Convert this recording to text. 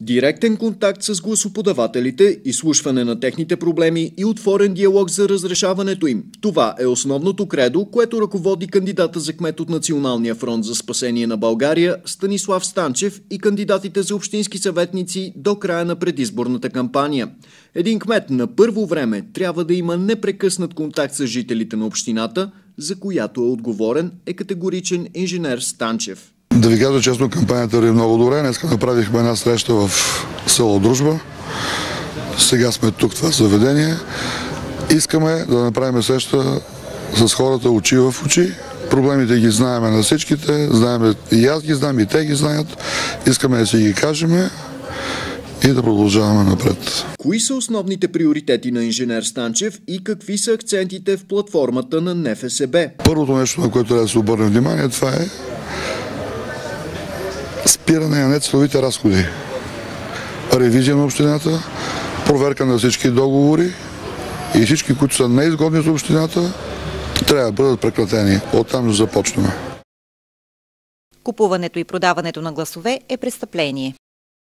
Директен контакт с гласоподавателите, изслушване на техните проблеми и отворен диалог за разрешаването им. Това е основното кредо, което ръководи кандидата за кмет от Националния фронт за спасение на България Станислав Станчев и кандидатите за общински съветници до края на предизборната кампания. Един кмет на първо време трябва да има непрекъснат контакт с жителите на общината, за която е отговорен, е категоричен инженер Станчев. Да ви кажа честно, кампанията е много добре. Днеска направихме една среща в село Дружба. Сега сме тук в това заведение. Искаме да направим среща с хората очи в очи. Проблемите ги знаем на всичките. Знаем, и аз ги знам, и те ги знаят. Искаме да си ги кажем и да продължаваме напред. Кои са основните приоритети на инженер Станчев и какви са акцентите в платформата на НФСБ? Първото нещо, на което трябва да се обърне внимание, това е спиране на нецеловите разходи, ревизия на общината, проверка на всички договори и всички, които са неизгодни за общината, трябва да бъдат прекратени. Оттам започваме. Купуването и продаването на гласове е престъпление.